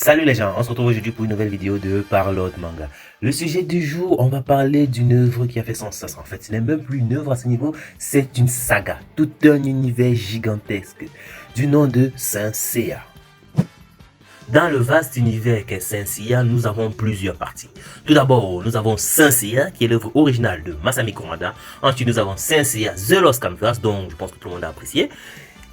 Salut les gens, on se retrouve aujourd'hui pour une nouvelle vidéo de Parlons Manga. Le sujet du jour, on va parler d'une œuvre qui a fait sensation. En fait, ce n'est même plus une œuvre à ce niveau, c'est une saga, tout un univers gigantesque du nom de Saint Seiya. Dans le vaste univers qu'est Saint Seiya, nous avons plusieurs parties. Tout d'abord, nous avons Saint Seiya, qui est l'œuvre originale de Masami Kurumada. Ensuite, nous avons Saint Seiya The Lost Canvas, dont je pense que tout le monde a apprécié,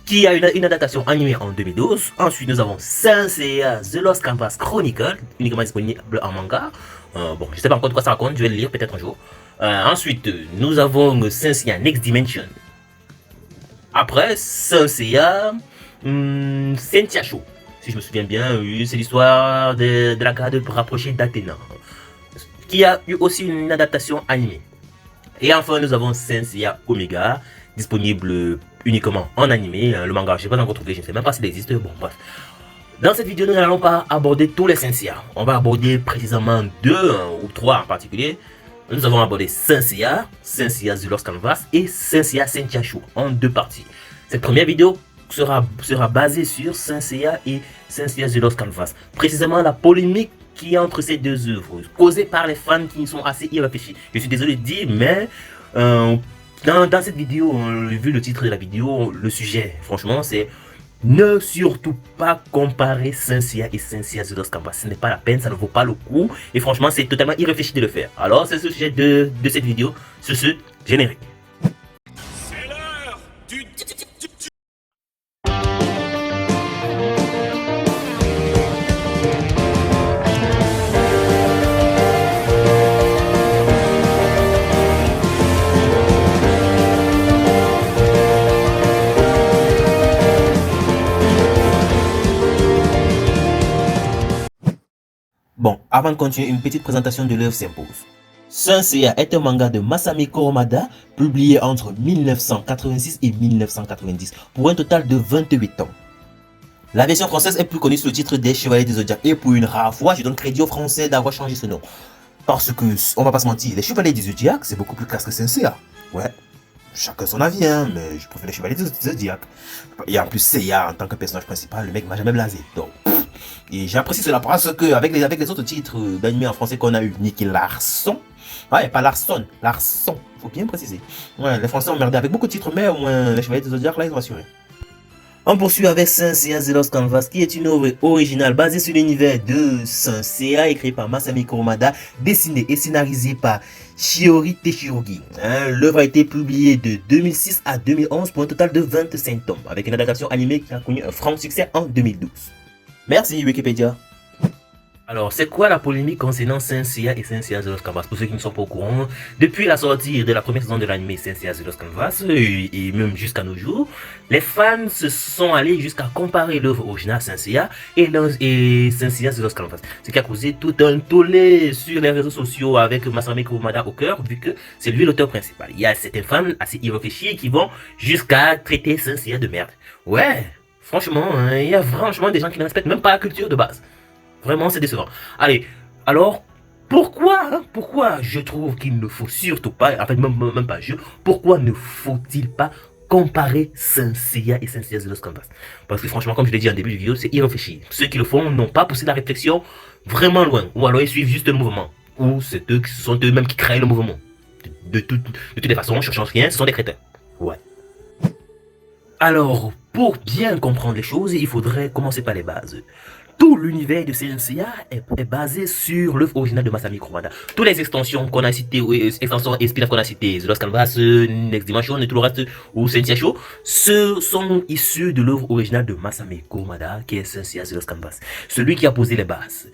qui a une adaptation animée en 2012. Ensuite, nous avons Saint Seiya The Lost Canvas Chronicle, uniquement disponible en manga. Bon, je sais pas encore de quoi ça raconte, je vais le lire peut-être un jour. Ensuite, nous avons Saint Seiya Next Dimension. Après, Saint Seiya Sentia Show. Si je me souviens bien, c'est l'histoire de la garde rapprochée d'Athéna, qui a eu aussi une adaptation animée. Et enfin, nous avons Saint Seiya Omega, disponible uniquement en animé. Le manga, je n'ai pas encore trouvé, je ne sais même pas s'il existe. Bon, bref. Dans cette vidéo, nous n'allons pas aborder tous les Saint Seiya. On va aborder précisément deux ou trois en particulier. Nous avons abordé Saint Seiya The Lost Canvas et Saint Seiya Sentia Show en deux parties. Cette première vidéo sera basée sur Saint Seiya et Saint Seiya The Lost Canvas. Précisément la polémique qui est entre ces deux œuvres, causée par les fans qui sont assez irréfléchis. Je suis désolé de dire, mais dans cette vidéo, vu le titre de la vidéo, le sujet, franchement, c'est ne surtout pas comparer Saint Seiya et Saint Seiya The Lost Canvas. Ce n'est pas la peine, ça ne vaut pas le coup. Et franchement, c'est totalement irréfléchi de le faire. Alors, c'est ce sujet de cette vidéo, sur ce générique. C'est l'heure du... Bon, avant de continuer, une petite présentation de l'œuvre s'impose. Saint Seiya est un manga de Masami Kurumada, publié entre 1986 et 1990, pour un total de 28 tomes. La version française est plus connue sous le titre des Chevaliers du Zodiaque, et pour une rare fois, je donne crédit aux Français d'avoir changé ce nom. Parce que, on va pas se mentir, les Chevaliers du Zodiaque, c'est beaucoup plus classe que Saint Seiya. Ouais, chacun son avis, hein, mais je préfère les Chevaliers du Zodiaque. Et en plus, Seiya, en tant que personnage principal, le mec m'a jamais blasé, donc... Et j'apprécie cela parce que avec les autres titres d'animé en français qu'on a eu, Nicky Larson, ouais, pas Larson, Larson, faut bien préciser. Ouais, les Français ont merdé avec beaucoup de titres, mais au moins les Chevaliers du Zodiaque là ils ont assuré. On poursuit avec Saint Seiya The Lost Canvas, qui est une œuvre originale basée sur l'univers de Saint Seiya, écrit par Masami Kurumada, dessinée et scénarisée par Shiori Teshirogi. L'œuvre a été publiée de 2006 à 2011 pour un total de 25 tomes, avec une adaptation animée qui a connu un franc succès en 2012. Merci Wikipédia. Alors, c'est quoi la polémique concernant Saint Seiya et Saint Seiya The Lost Canvas? Pour ceux qui ne sont pas au courant, depuis la sortie de la première saison de l'anime Saint Seiya The Lost Canvas, et même jusqu'à nos jours, les fans se sont allés jusqu'à comparer l'œuvre originale Saint Seiya et Saint Seiya The Lost Canvas. Ce qui a causé tout un tollé sur les réseaux sociaux avec Masami Kurumada au cœur, vu que c'est lui l'auteur principal. Il y a certains fans assez irréfléchis qui vont jusqu'à traiter Saint Seiya de merde. Ouais, franchement, il y a franchement des gens qui ne respectent même pas la culture de base. Vraiment, c'est décevant. Allez, alors, pourquoi je trouve qu'il ne faut surtout pas, en fait, même pas pourquoi ne faut-il pas comparer Saint Seiya et Saint Seiya The Lost Canvas? Parce que franchement, comme je l'ai dit en début de vidéo, c'est irréfléchi. Ceux qui le font n'ont pas poussé la réflexion vraiment loin, ou alors ils suivent juste le mouvement, ou ce sont eux-mêmes qui créent le mouvement. De toutes les façons, je ne change rien, ce sont des crétins. Ouais. Alors, pour bien comprendre les choses, il faudrait commencer par les bases. Tout l'univers de Saint Seiya est basé sur l'œuvre originale de Masami Kurumada. Toutes les extensions qu'on a citées, extensions et spin-offs qu'on a citées, The Lost Canvas, Next Dimension et tout le reste, ou Sentia Show, ce sont issus de l'œuvre originale de Masami Kurumada, qui est Saint Seiya The Lost Canvas. Celui qui a posé les bases.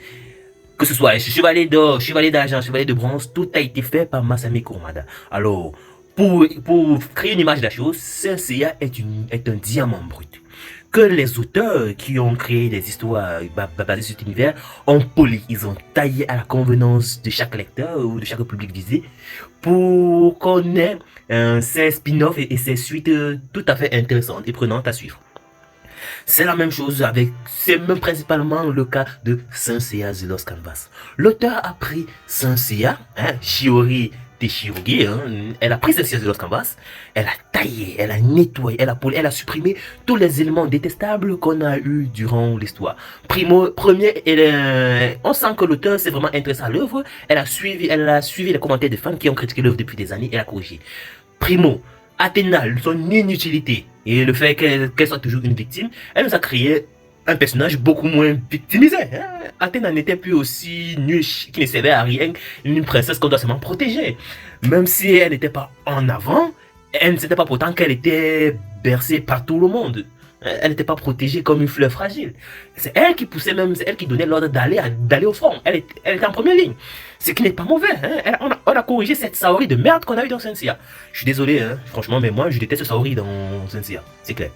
Que ce soit chevalier d'or, chevalier d'argent, chevalier de bronze, tout a été fait par Masami Kurumada. Alors, pour créer une image de la chose, Saint Seiya est un diamant brut que les auteurs qui ont créé des histoires basées sur cet univers ont poli. Ils ont taillé à la convenance de chaque lecteur ou de chaque public visé pour qu'on ait ces spin-offs et ces suites tout à fait intéressantes et prenantes à suivre. C'est la même chose c'est même principalement le cas de Saint Seiya The Lost Canvas. L'auteur a pris Saint Seiya, Shiori déchirurgie, hein. Elle a pris cette siège de Los Canvas, elle a taillé, elle a nettoyé, elle a polé, elle a supprimé tous les éléments détestables qu'on a eu durant l'histoire. On sent que l'auteur s'est vraiment intéressé à l'œuvre, elle a suivi les commentaires des fans qui ont critiqué l'œuvre depuis des années, elle a corrigé. Primo, Athéna, son inutilité et le fait qu'elle soit toujours une victime, elle nous a créé un personnage beaucoup moins victimisé. Hein? Athéna n'était plus aussi nulle, qui ne servait à rien, une princesse qu'on doit seulement protéger. Même si elle n'était pas en avant, elle ne s'était pas pourtant qu'elle était bercée par tout le monde. Elle n'était pas protégée comme une fleur fragile. C'est elle qui poussait même, c'est elle qui donnait l'ordre d'aller au front. Elle était en première ligne. Ce qui n'est pas mauvais. Hein? On a corrigé cette Saori de merde qu'on a eu dans Saint Seiya. Je suis désolé, hein? Franchement, mais moi je déteste Saori dans Saint Seiya. C'est clair.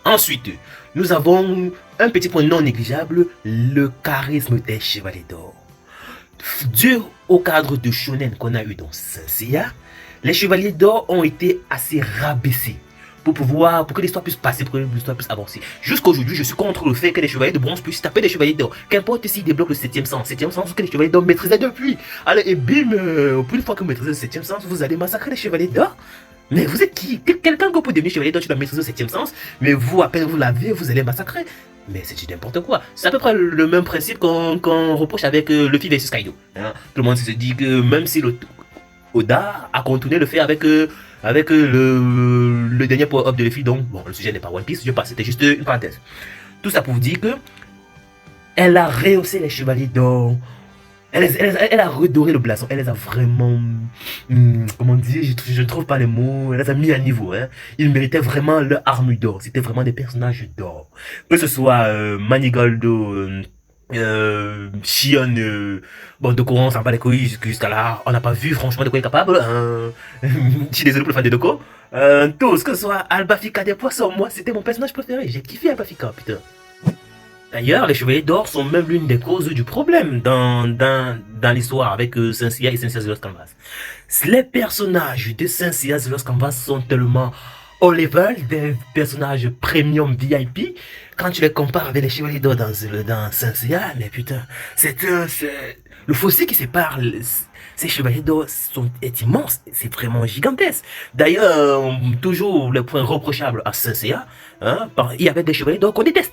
Ensuite, nous avons un petit point non négligeable, le charisme des Chevaliers d'Or. Dû au cadre de shonen qu'on a eu dans Saint Seiya, les Chevaliers d'Or ont été assez rabaissés pour que l'histoire puisse passer, pour que l'histoire puisse avancer. Jusqu'aujourd'hui, je suis contre le fait que les Chevaliers de Bronze puissent taper les Chevaliers d'Or. Qu'importe s'ils débloquent le 7e sens que les Chevaliers d'Or maîtrisaient depuis. Allez, et bim, une fois que vous maîtrisez le 7e sens, vous allez massacrer les Chevaliers d'Or. Mais vous êtes qui? Quelqu'un que peut devenir Chevalier d'Or, tu dois maîtriser le 7e sens, mais vous, à peine vous l'avez, vous allez massacrer. Mais c'est n'importe quoi. C'est à peu près le même principe qu'on reproche avec Luffy vs Kaido. Hein? Tout le monde se dit que même si Oda a contourné le fait avec le dernier power-up de Luffy, donc bon, le sujet n'est pas One Piece, je passe, c'était juste une parenthèse. Tout ça pour vous dire que elle a rehaussé les Chevaliers d'Or. Elle a redoré le blason, elle les a vraiment, comment dire, je ne trouve pas les mots, elle les a mis à niveau. Hein. Ils méritaient vraiment leur armure d'or, c'était vraiment des personnages d'or. Que ce soit Manigoldo, Shion, bon, Doko, on s'en bat les couilles jusqu'à là, on n'a pas vu franchement de quoi il est capable. Je suis désolé pour le fan de Doko. Tous, que ce soit Albafika des poissons, moi c'était mon personnage préféré, j'ai kiffé Albafika, putain. D'ailleurs, les Chevaliers d'Or sont même l'une des causes du problème dans l'histoire avec Saint Seiya et Saint Seiya The Lost Canvas. Les personnages de Saint Seiya The Lost Canvas sont tellement haut level, des personnages premium VIP, quand tu les compares avec les Chevaliers d'Or dans Saint Seiya, mais putain, le fossé qui sépare ces Chevaliers d'Or est immense, c'est vraiment gigantesque. D'ailleurs, toujours le point reprochable à Saint Seiya, hein, il y avait des Chevaliers d'Or qu'on déteste.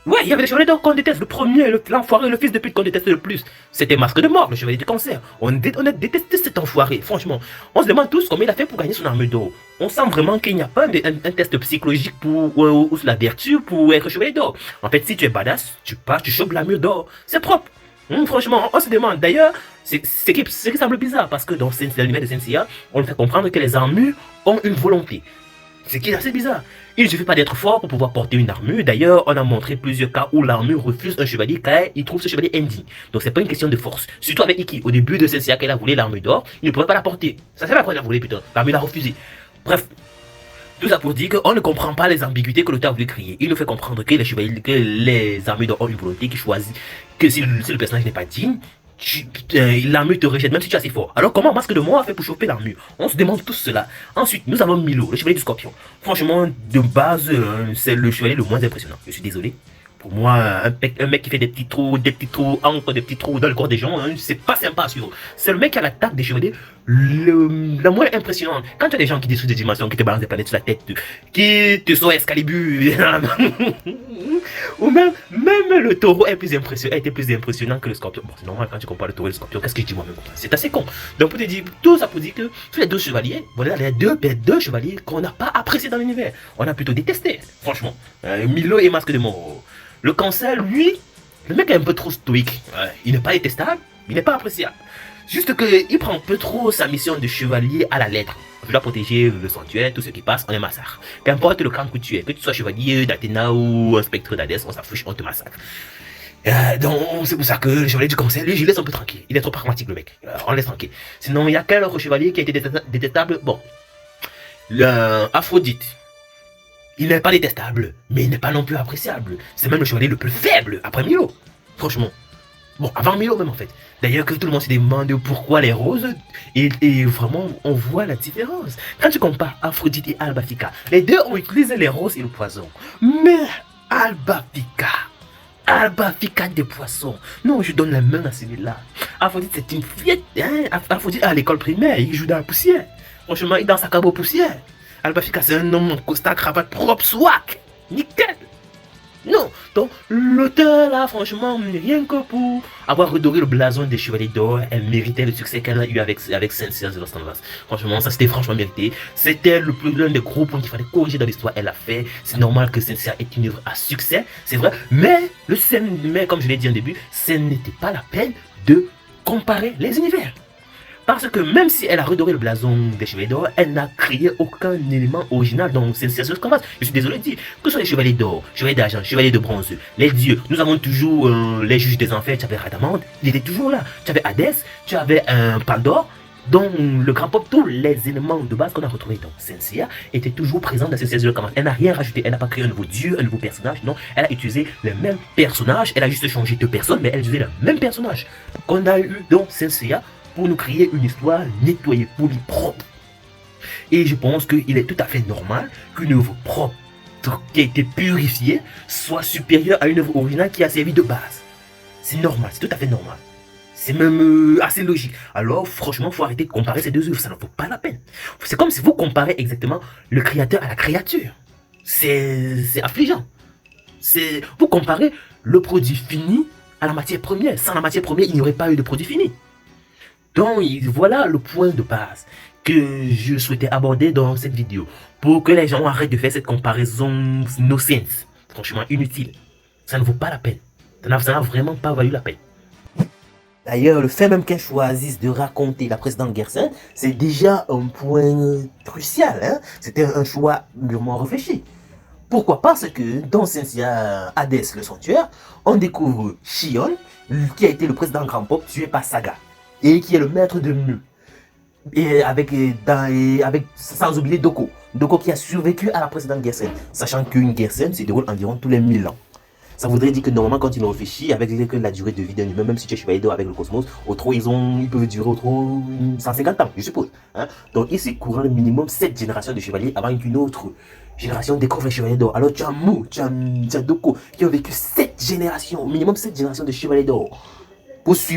Ouais, il y avait les Chevaliers d'Or qu'on déteste. Le premier, l'enfoiré, le fils de pute qu'on déteste le plus, c'était Masque de Mort, le Chevalier du Cancer. On a détesté cet enfoiré, franchement. On se demande tous comment il a fait pour gagner son armure d'or. On sent vraiment qu'il n'y a pas un test psychologique ou sur la vertu pour être Chevalier d'Or. En fait, si tu es badass, tu chopes l'armure d'or. C'est propre. Franchement, on se demande. D'ailleurs, c'est qui semble bizarre, parce que dans l'univers de Saint Seiya, on fait comprendre que les armures ont une volonté. Ce qui est assez bizarre. Il ne suffit pas d'être fort pour pouvoir porter une armure. D'ailleurs, on a montré plusieurs cas où l'armure refuse un chevalier car il trouve ce chevalier indigne. Donc c'est pas une question de force. Surtout avec Ikki. Au début de Saint Seiya, qu'elle a voulu l'armure d'or, il ne pouvait pas la porter. Ça c'est pas quoi elle a voulu, putain. L'armure l'a refusé. Bref. Tout ça pour dire qu'on ne comprend pas les ambiguïtés que l'auteur voulait créer. Il nous fait comprendre que les armures d'or ont une volonté qui choisit que si le personnage n'est pas digne, l'armure te rejette même si tu es assez fort. Alors comment Masque de Mort a fait pour choper l'armure? On se demande tout cela. Ensuite, nous avons Milo, le chevalier du scorpion. Franchement, de base, c'est le chevalier le moins impressionnant. Je suis désolé. Pour moi, un mec qui fait des petits trous entre des petits trous dans le corps des gens, hein, c'est pas sympa à suivre. C'est le mec qui a l'attaque des chevaliers la moins impressionnante. Quand tu as des gens qui détruisent des dimensions, qui te balancent des planètes sur la tête, qui te sont Excalibur, ou même le taureau a été plus impressionnant que le scorpion. Bon, c'est normal quand tu compares le taureau et le scorpion, qu'est-ce que je dis moi-même? C'est assez con. Donc pour te dire, tout ça pour dire que tous les deux chevaliers, voilà les deux chevaliers qu'on n'a pas appréciés dans l'univers. On a plutôt détesté, franchement. Milo et Masque de Mort. Le Cancer, lui, le mec est un peu trop stoïque. Il n'est pas détestable, il n'est pas appréciable. Juste qu'il prend un peu trop sa mission de chevalier à la lettre. Je dois protéger le sanctuaire, tout ce qui passe, on les massacre. Qu'importe le camp que tu es, que tu sois chevalier d'Athéna ou un spectre d'Hadès, on s'affiche, on te massacre. Donc c'est pour ça que le chevalier du Cancer, lui, je laisse un peu tranquille. Il est trop pragmatique, le mec. On le laisse tranquille. Sinon, il y a quel autre chevalier qui a été détestable? Bon, Aphrodite. Il n'est pas détestable, mais il n'est pas non plus appréciable. C'est même le chevalier le plus faible après Milo. Franchement. Bon, avant Milo même en fait. D'ailleurs que tout le monde se demande pourquoi les roses. Et vraiment, on voit la différence. Quand tu compares Aphrodite et Albafika, les deux ont utilisé les roses et le poison. Mais Albafika des poissons. Non, je donne la main à celui-là. Aphrodite, c'est une fillette. Hein? Aphrodite, à l'école primaire, il joue dans la poussière. Franchement, il danse à cabo poussière. Alba Fika, c'est un homme en costard, cravate, propre, swag. Nickel. Non, donc l'auteur là, franchement, rien que pour avoir redoré le blason des Chevaliers d'Or, elle méritait le succès qu'elle a eu avec Cynthia The Lost Canvas. Franchement, ça c'était franchement mérité. C'était l'un des gros points qu'il fallait corriger dans l'histoire. Elle l'a fait. C'est normal que Cynthia ait une œuvre à succès, c'est vrai. Mais comme je l'ai dit en début, ce n'était pas la peine de comparer les univers. Parce que même si elle a redoré le blason des Chevaliers d'Or, elle n'a créé aucun élément original dans Cynthia The Lost Canvas. Je suis désolé de dire, que ce soit les Chevaliers d'Or, Chevaliers d'Argent, Chevaliers de Bronze, les dieux, nous avons toujours les juges des enfers, tu avais Radamante, il était toujours là. Tu avais Hadès, tu avais un Pandore, dont le grand pop, tous les éléments de base qu'on a retrouvés dans Cynthia étaient toujours présents dans Cynthia The Lost Canvas. Elle n'a rien rajouté, elle n'a pas créé un nouveau dieu, un nouveau personnage, non, elle a utilisé le même personnage, elle a juste changé de personne, mais elle utilisait le même personnage qu'on a eu dans Cynthia, pour nous créer une histoire nettoyée, polie, propre. Et je pense qu'il est tout à fait normal qu'une œuvre propre, qui a été purifiée, soit supérieure à une œuvre originale qui a servi de base. C'est normal, c'est tout à fait normal. C'est même assez logique. Alors franchement, il faut arrêter de comparer ces deux œuvres, ça ne vaut pas la peine. C'est comme si vous comparez exactement le créateur à la créature. C'est affligeant. Vous comparez le produit fini à la matière première. Sans la matière première, il n'y aurait pas eu de produit fini. Donc voilà le point de base que je souhaitais aborder dans cette vidéo. Pour que les gens arrêtent de faire cette comparaison no sense. Franchement inutile. Ça ne vaut pas la peine. Ça n'a vraiment pas valu la peine. D'ailleurs, le fait même qu'elle choisisse de raconter la précédente guerre sainte, c'est déjà un point crucial. Hein? C'était un choix mûrement réfléchi. Pourquoi? Parce que dans Cynthia Hadès le sanctuaire, on découvre Chion, qui a été le président Grand Pop tué par Saga. Et qui est le maître de Mu. Et sans oublier Doko. Doko qui a survécu à la précédente guerre sainte. Sachant qu'une guerre sainte se déroule environ tous les 1000 ans. Ça voudrait dire que normalement, quand ils ont réfléchi avec la durée de vie d'un humain, même si tu es chevalier d'or avec le cosmos, au trop, ils peuvent durer au trop 150 ans, je suppose. Hein? Donc, il s'est courant le minimum 7 générations de chevaliers avant qu'une autre génération découvre les chevaliers d'or. Alors, tu as Mu, tu as Doko qui ont vécu 7 générations, au minimum 7 générations de chevaliers d'or.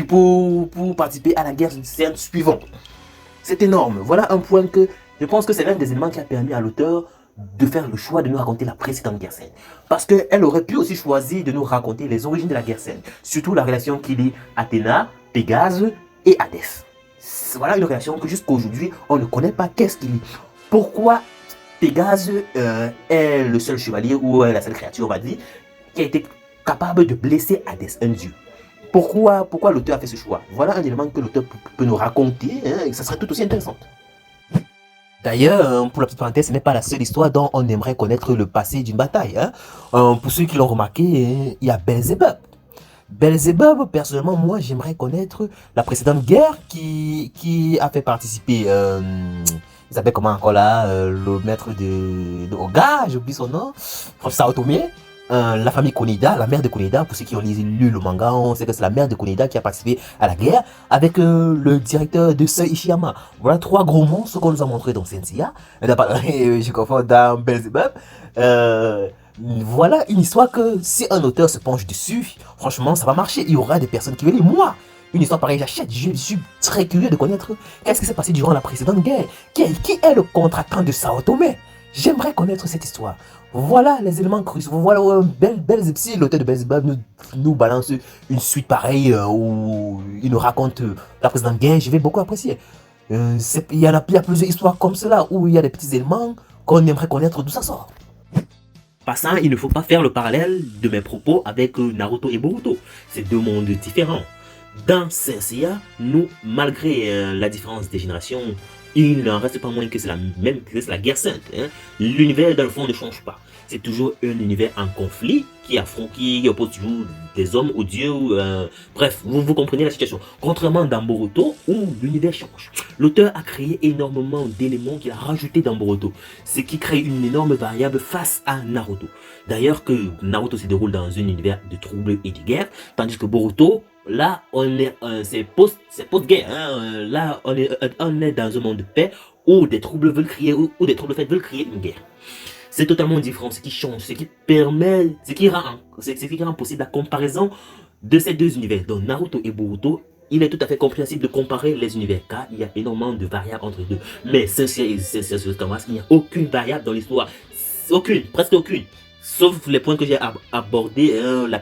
Pour participer à la guerre sainte suivante. C'est énorme. Voilà un point que je pense que c'est l'un des éléments qui a permis à l'auteur de faire le choix de nous raconter la précédente guerre sainte. Parce qu'elle aurait pu aussi choisir de nous raconter les origines de la guerre sainte. Surtout la relation qu'il y a Athéna, Pégase et Hadès. Voilà une relation que jusqu'à aujourd'hui on ne connaît pas. Qu'est-ce qu'il y. Pourquoi Pégase est le seul chevalier ou la seule créature, on va dire, qui a été capable de blesser Hadès, un dieu. Pourquoi l'auteur a fait ce choix? Voilà un élément que l'auteur peut nous raconter, hein, et ça serait tout aussi intéressant. D'ailleurs, pour la petite parenthèse, ce n'est pas la seule histoire dont on aimerait connaître le passé d'une bataille. Hein. Pour ceux qui l'ont remarqué, il y a Belzébuth. Belzébuth, personnellement, moi, j'aimerais connaître la précédente guerre qui a fait participer... il s'appelle comment encore là, le maître de Oga, j'oublie son nom, Sao Tomé. La famille Konida, la mère de Konida, pour ceux qui ont lu le manga, on sait que c'est la mère de Konida qui a participé à la guerre avec le directeur de Sœur Ishiyama. Voilà 3 gros monstres qu'on nous a montrés dans Cynthia. Je confonds dans Belzébuth. Voilà une histoire que si un auteur se penche dessus, franchement, ça va marcher. Il y aura des personnes qui veulent lire. Moi, une histoire pareille, j'achète. Je suis très curieux de connaître qu'est-ce qui s'est passé durant la précédente guerre. Qui est le contre-attaquant de Sao Tomé? J'aimerais connaître cette histoire. Voilà les éléments cruciaux. Voilà si l'auteur de Belzébuth nous balance une suite pareille où il nous raconte la précédente guerre, je vais beaucoup apprécier. Il y a plusieurs histoires comme cela où il y a des petits éléments qu'on aimerait connaître d'où ça sort. Passant, il ne faut pas faire le parallèle de mes propos avec Naruto et Boruto. C'est 2 mondes différents. Dans Cynthia, nous, malgré la différence des générations, il n'en reste pas moins que c'est la guerre sainte. Hein. L'univers, dans le fond, ne change pas. C'est toujours un univers en conflit qui oppose toujours des hommes aux dieux. Bref, vous comprenez la situation. Contrairement dans Boruto, où l'univers change. L'auteur a créé énormément d'éléments qu'il a rajoutés dans Boruto. Ce qui crée une énorme variable face à Naruto. D'ailleurs, que Naruto se déroule dans un univers de troubles et de guerre, tandis que Boruto, là, c'est post-guerre. Hein. Là, on est dans un monde de paix où des troubles veulent créer, ou des troubles faits veulent créer une guerre. C'est totalement différent, ce qui change, ce qui rend possible la comparaison de ces 2 univers. Donc Naruto et Boruto il est tout à fait compréhensible de comparer les univers car il y a énormément de variables entre les deux. Mais Saint-Seiya et Saint-Seiya Canvas, il n'y a aucune variable dans l'histoire. Aucune, presque aucune. Sauf les points que j'ai abordés,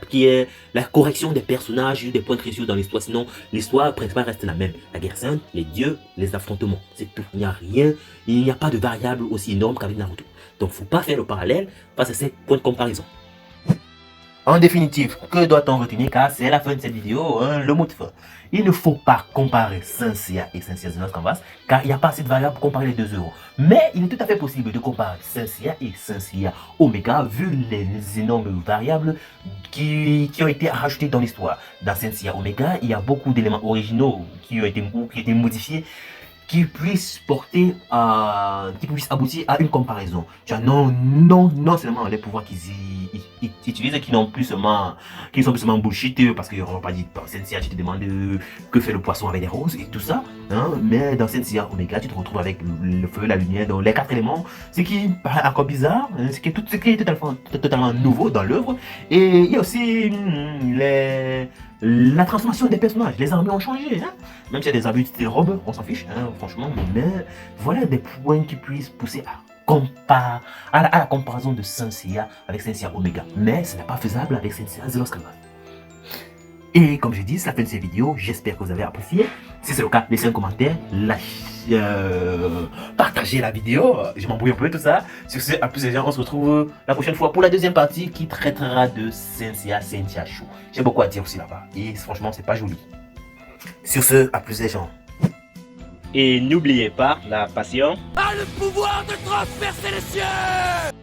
qui est la correction des personnages, des points cruciaux dans l'histoire. Sinon, l'histoire principale reste la même. La guerre sainte, les dieux, les affrontements. C'est tout. Il n'y a rien, il n'y a pas de variable aussi énorme qu'avec Naruto. Donc, faut pas faire le parallèle face à ces points de comparaison. En définitive, que doit-on retenir car c'est la fin de cette vidéo, le mot de fin. Il ne faut pas comparer Saint-Seiya et Saint-Seiya Xenoverse Canvas car il n'y a pas assez de variables pour comparer les deux œuvres. Mais il est tout à fait possible de comparer Saint-Seiya et Saint-Seiya Omega vu les énormes variables qui ont été rajoutées dans l'histoire. Dans Saint-Seiya Omega, il y a beaucoup d'éléments originaux qui ont été modifiés qui puissent aboutir à une comparaison. Tu as non seulement les pouvoirs qu'ils utilisent, qui sont plus seulement bullshit, parce qu'ils n'auront pas dit dans Saint-Seiya, tu te demandes que fait le poisson avec des roses et tout ça, hein, mais dans Saint-Seiya Omega, tu te retrouves avec le feu, la lumière, donc les 4 éléments, ce qui paraît encore bizarre, hein, ce qui est totalement nouveau dans l'œuvre, et il y a aussi la transformation des personnages, les armures ont changé, hein. Même s'il y a des armures de robes, on s'en fiche, hein, franchement, mais voilà des points qui puissent pousser à la comparaison de Saint-Seiya avec Saint-Seiya Omega. Mais ce n'est pas faisable avec Saint-Seiya Xenoverse Canvas. Et comme j'ai dit, c'est la fin de cette vidéo, j'espère que vous avez apprécié. Si c'est le cas, laissez un commentaire, partagez la vidéo, je m'embrouille un peu tout ça. Sur ce, à plus les gens, on se retrouve la prochaine fois pour la deuxième partie qui traitera de Saint-Seiya Shu. J'ai beaucoup à dire aussi là-bas et franchement c'est pas joli. Sur ce, à plus les gens. Et n'oubliez pas, la passion a le pouvoir de transpercer les cieux!